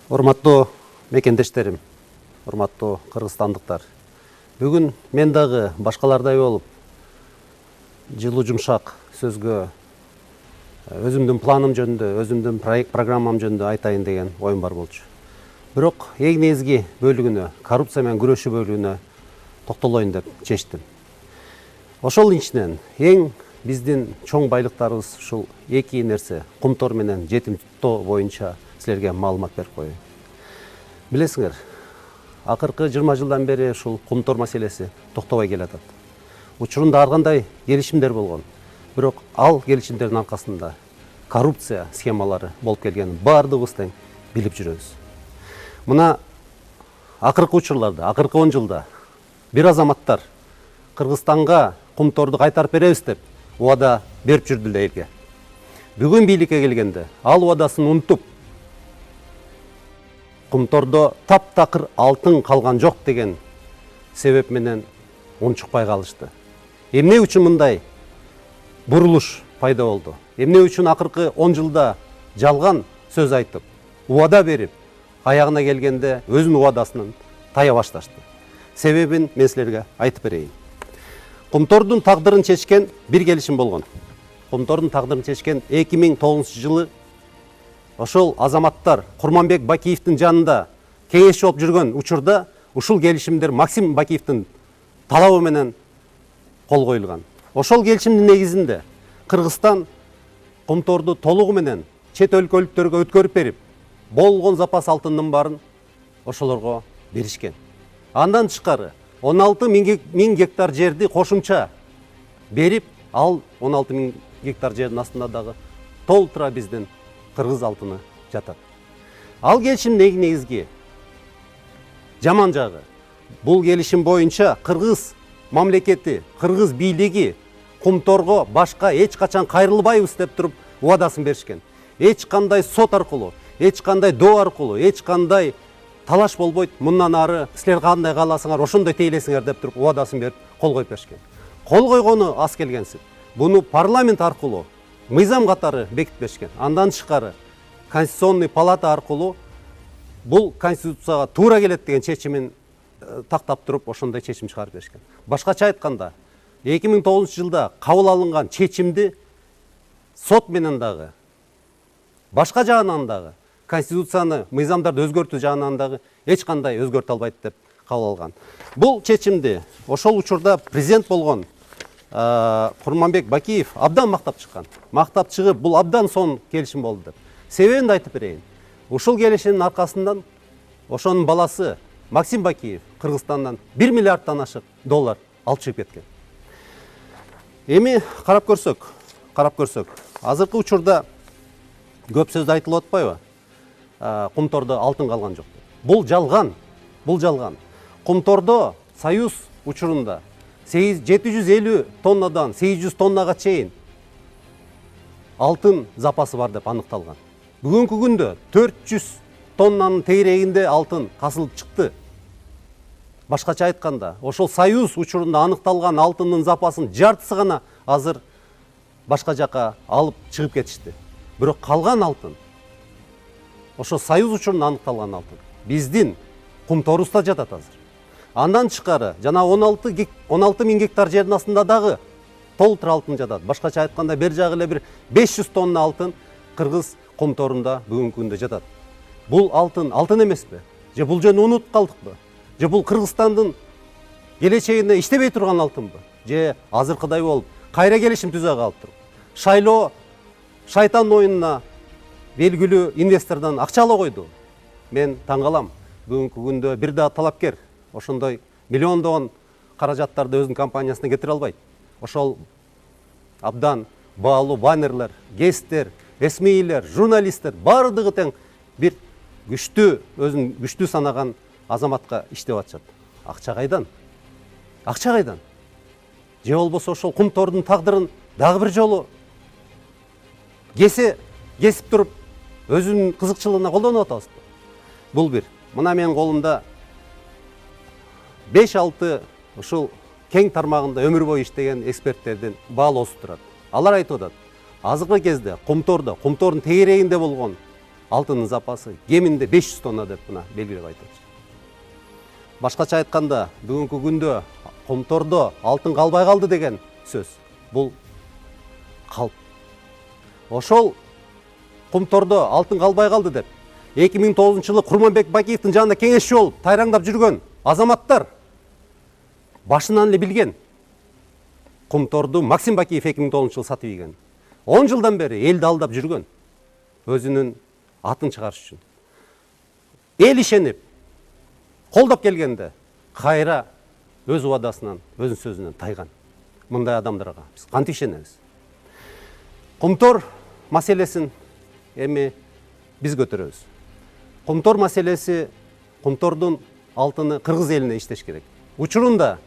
Урматтуу мекендештерим, урматтуу кыргызстандыктар. Бүгүн мен дагы башкалардай болуп, жылуу жумшак сөзгө өзүмдүн планым жөнүндө, өзүмдүн программам жөнүндө айтайын деген оюм бар болчу. Бирок эң негизги бөлүгүнө, коррупция менен күрөшүү бөлүгүнө токтолоюн деп чечтим. Ошол ичинен эң биздин чоң байлыктарыбыз ушул эки нерсе, кумтор менен жетимтоо боюнча силерге маалымат берип коеюн. Билесиңер, акыркы 20 жылдан бери ушул кумтор маселеси токтобой келатат. Учурунда ар кандай келишимдер болгон. Бирок ал келишимдердин аркасында коррупция схемалары болуп келгенин баардыгыбыз тең билип жүрөбүз. Мына акыркы учурларда, акыркы 10 жылда бир азаматтар Кыргызстанга кумторду кайтарып беребиз деп убада берип жүрдү элге. Бүгүн бийликке келгенде ал убадасын унутуп, кумтордо таптакыр алтын калган жок деген себеп менен унчукпай калышты. Эмне үчүн мындай бурулуш пайда болду? Эмне үчүн акыркы 10 жылда жалган сөз айтып, убада берип, аягына келгенде өзүнүн убадасынан тая башташты? Себебин мен силерге айтып берейин. Кумтордун тагдырын чечкен бир келишим болгон. Кумтордун тагдырын чечкен 2009 жылы ошол азаматтар Курманбек Бакиевдин жанында кеңешчи болуп жүргөн учурда ушул келишимдер Максим Бакиевдин талабы менен кол коюлган. Ошол келишимдин негизинде Кыргызстан кумторду толугу менен чет өлкөлүктөргө өткөрүп берип, болгон запас алтындын баарын ошолорго беришкен. Андан тышкары 16 миң гектар жерди кошумча берип, ал 16 миң гектар жердин астында дагы толтура биздин кыргыз алтыны жатат. Ал келишимдин эң негизги жаман жагы, бул келишим боюнча кыргыз мамлекети, кыргыз бийлиги кумторго башка эч качан кайрылбайбыз деп туруп убадасын беришкен. Эч кандай сот аркылуу, эч кандай доо аркылуу, эч кандай талаш болбойт, мындан ары силер кандай кааласаңар ошондой тейлесиңер деп туруп убадасын берип кол коюп беришкен. Кол койгону аз келгенсип, буну парламент аркылуу мыйзам катары бекитип беришкен. Андан тышкары Конституционный палата аркылуу бул конституцияга туура келет деген чечимин тактап туруп ошондой чечим чыгарып беришкен. Башкача айтканда, 2009 жылда кабыл алынган чечимди сот менен дагы, башка жагынан дагы, конституцияны, мыйзамдарды өзгөртүү жагынан дагы эч кандай өзгөртө албайт деп кабыл алган. Бул чечимди ошол учурда президент болгон Курманбек Бакиев абдан мактап чыккан. Мактап чыгып, бул абдан сонун келишим болду деп. Себебин да айтып берейин. Ушул келишимдин аркасынан ошонун баласы Максим Бакиев Кыргызстандан 1 миллиарддан ашык доллар алып чыгып кеткен. Эми карап көрсөк, азыркы учурда көп сөз айтылып атпайбы? Кумтордо алтын калган жок. Бул жалган. Кумтордо Союз учурунда 750 тоннадан 800 тоннага чейин алтын запасы бар деп аныкталган. Бүгүнкү күндө 400 тоннанын тегерегинде алтын касылып чыкты. Башкача айтканда, ошол Союз учурунда аныкталган алтындын запасын жартысы гана азыр башка жака алып чыгып кетишти. Бирок калган алтын, ошол Союз учурунда аныкталган алтын биздин кумторубузда жатат азыр. Андан тышкары жана 16 миң гектар жердин астында дагы толтура алтын жатат. Башкача айтканда, бер жагы эле бир 500 тонна алтын кыргыз кумторунда бүгүнкү күндө жатат. Бул алтын эмеспи? Же бул жөнү унутуп калдыкпы? Же бул Кыргызстандын келечегине иштебей турган алтынбы? Же азыркыдай болуп кайра келишим түзө калып туруп, шайлоо шайтан оюнуна белгилүү инвестордон акча ала койду? Мен таң калам. Бүгүнкү күндө бир да талапкер ошондой миллиондогон каражаттарды өзүнүн компаниясына кетире албайт. Ошол абдан баалуу баннерлер, гесттер, эсмейлер, журналисттер баардыгы тең бир күчтүү, өзүн күчтүү санаган азаматка иштеп атышат. Акча кайдан? Же болбосо ошол кумтордун тагдырын дагы бир жолу кесип туруп өзүнүн кызыкчылыгына колдонуп атабызбы? Бул бир. Мына менин колумда 5-6 ушул кең тармагында өмүр бою иштеген эксперттердин баалоосу турат. Алар айтып атат, азыркы кезде кумтордун тегерегинде болгон алтынын запасы кеминде 500 тонна деп мына белгилеп айтат. Башкача айтканда, бүгүнкү күндө Комтордо алтын калбай калды деген сөз. Бул калп. Ошол Комтордо алтын калбай калды деп 2009-жылы Курманбек Бакиевдин жанында кеңешчи болуп тайраңдап жүргөн азаматтар башынан эле билген. Комторду Максим Бакиев 2009-жылы сатып ийген. 10 жылдан бери элди алдап жүргөн. Өзүнүн атын чыгарыш үчүн. Эл ишенип, колдоп келгенде кайра өз убадасынан, өзүнүн сөзүнөн тайган. Мындай адамдарга биз кантип ишенебиз? Комтор маселесин эми биз көтөрөбүз. Комтор маселеси, Комтордун алтыны кыргыз элине иштеш керек. Учурунда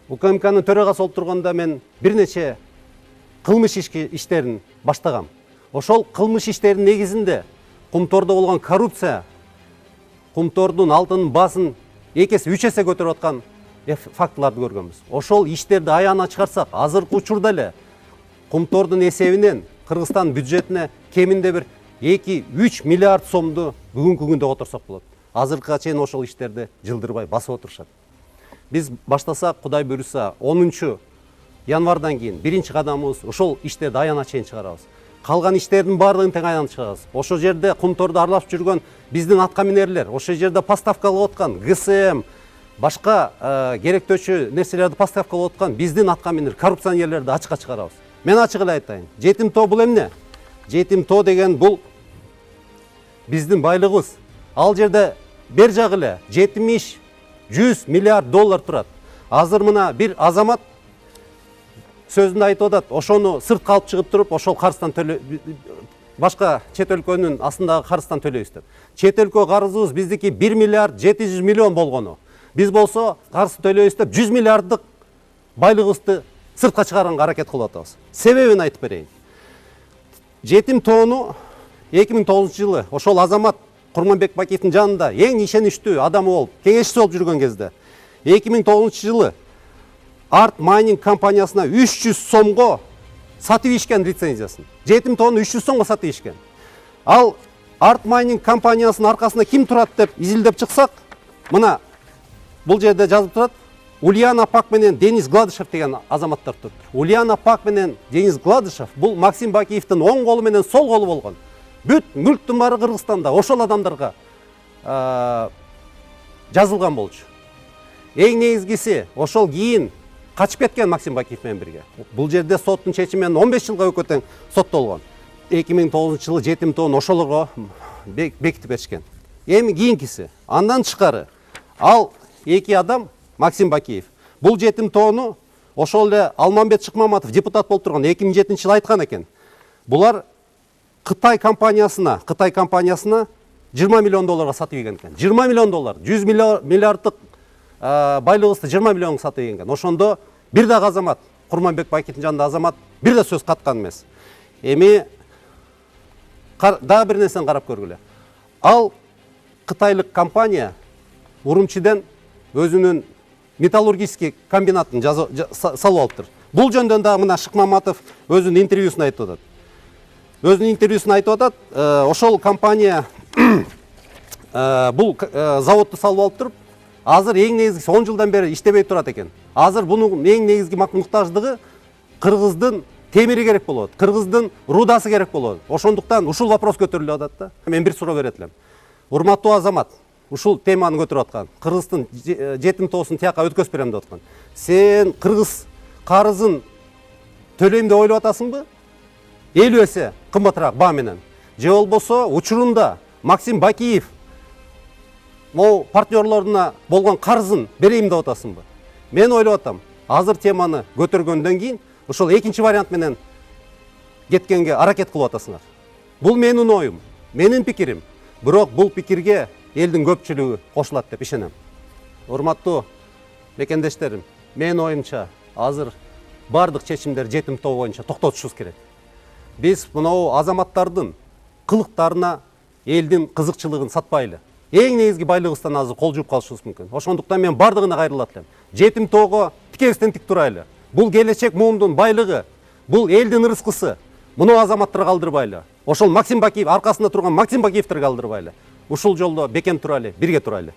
УКМКнын төрагасы болуп турганда мен бир нече кылмыш иштерин баштагам. Ошол кылмыш иштеринин негизинде Комтордо болгон коррупция, Комтордун алтынын баасын 2 эсе 3 эсе көтөрүп аткан фактыларды көргөнбүз. Ошол иштерди аягына чыгарсак, азыркы учурда эле Комтордун эсебинен Кыргызстан бюджетине кеминде бир 2-3 миллиард сомду бүгүнкү күндө которсок болот. Азыркыга чейин ошол иштерди жылдырбай басып отурушат. Биз баштасак, Кудай буйруса, 10 январдан кийин биринчи кадамыбыз ошол иштерди аягына чейин чыгарабыз. Калган иштердин баардыгын тең аягына чыгарабыз. Ошол жерде Комторду аралашып жүргөн биздин аткаминерлер, ошол жерде поставка кылып аткан ГСМ, башка керектөөчү нерселерди поставка кылып аткан биздин аткаминер, коррупционерлерди ачыкка чыгарабыз. Мен ачык эле айтайын. Жетим тоо бул эмне? Жетим тоо деген бул биздин байлыгыбыз. Ал жерде бер жагы эле 70-100 миллиард доллар турат. Азыр мына бир азамат сөзүндө айтып атат, ошону сыртка алып чыгып туруп, ошол карыздан башка чет өлкөнүн астындагы карыздан төлөйбүз деп. Чет өлкө карызыбыз биздики 1 миллиард 700 миллион болгону. Биз болсо карыз төлөйбүз деп 100 миллиарддык байлыгыбызды сыртка чыгарганга аракет кылып атабыз. Себебин айтып берейин. Жетим тоону 2009-жылы ошол азамат Курманбек Бакиевдин жанында эң ишеничтүү адамы болуп, кеңешчиси болуп жүргөн кезде 2009-жылы Арт майнинг компаниясына 300 сомго сатып ийишкен лицензиясын. Жетим тоону 300 сомго сатып ийишкен. Ал Арт майнинг компаниясынын аркасында ким турат деп изилдеп чыксак, мына бул жерде жазып турат. Ульяна Пак менен Денис Гладышев деген азаматтар турат. Ульяна Пак менен Денис Гладышев бул Максим Бакиевдин оң колу менен сол колу болгон. Бүт мүлктүн баары Кыргызстанда ошол адамдарга жазылган болчу. Эң негизгиси ошол кийин качып кеткен Максим Бакиев менен бирге. Бул жерде соттун чечими менен 15 жылга өкө тең соттолгон. 2009-жылы жетим тоону ошолорго бекитип беришкен. Эми кийинкиси, андан тышкары ал эки адам Максим Бакиев бул жетим тоону ошол эле Алмамбет Шыкмаматов депутат болуп турган 2007-жылы айткан экен. Булар Кытай компаниясына 20 миллион долларга сатып ийген экен. 20 миллион доллар, 100 миллиарддык байлыгыбызды 20 миллионго сатып ийген. Ошондо бир дагы азамат, Курманбек Бакиевдин жанында азамат бир да сөз каткан эмес. Эми дагы бир нерсени карап көргүлө. Ал кытайлык компания Урумчиден өзүнүн металлургический комбинатын салып алыптыр. Бул жөндөн дагы мына Шыкмаматов өзүнүн интервьюсунда айтып атат. Ошол компания бул заводду салып алып туруп, азыр эң негизгиси 10 жылдан бери иштебей турат экен. Азыр бунун эң негизги муктаждыгы Кыргыздын темири керек болот, Кыргыздын рудасы керек болот. Ошондуктан ушул вопрос көтөрүлүп атат да. Мен бир суроо берет элем. Урматтуу азамат, ушул теманы көтөрүп аткан, Кыргыздын жетим тоосун тияка өткөзүп берем деп аткан. Сен Кыргыз карызын төлөйм деп ойлоп атасыңбы? 50 эсе кымбатыраак баа менен. Же болбосо учурунда Максим Бакиев могу партнерлоруна болгон карызын берейм деп атасыңбы? Мен ойлоп атам, азыр теманы көтөргөндөн кийин ошол экинчи вариант менен кеткенге аракет кылып атасыңар. Бул менин оюм, менин пикирим. Бирок бул пикирге элдин көпчүлүгү кошулат деп ишенем. Урматтуу мекендештерим, менин оюмча азыр бардык чечимдер жетим тоо боюнча токтотушубуз керек. Биз мынау азаматтардын кылыктарына элдин кызыкчылыгын сатпайлы. Эң негизги байлыгыбыздан азыр кол жууп калышыбыз мүмкүн. Ошондуктан мен бардыгына кайрылат элем. Жетим тоого тикебизден тик турайлы. Бул келечек муумдун байлыгы, бул элдин ырыскысы. Муну азаматтар калдырбайлы. Ошол Максим Бакиев аркасында турган Максим Бакиевтер калдырбайлы. Ушул жолдо бекем турайлы, бирге турайлы.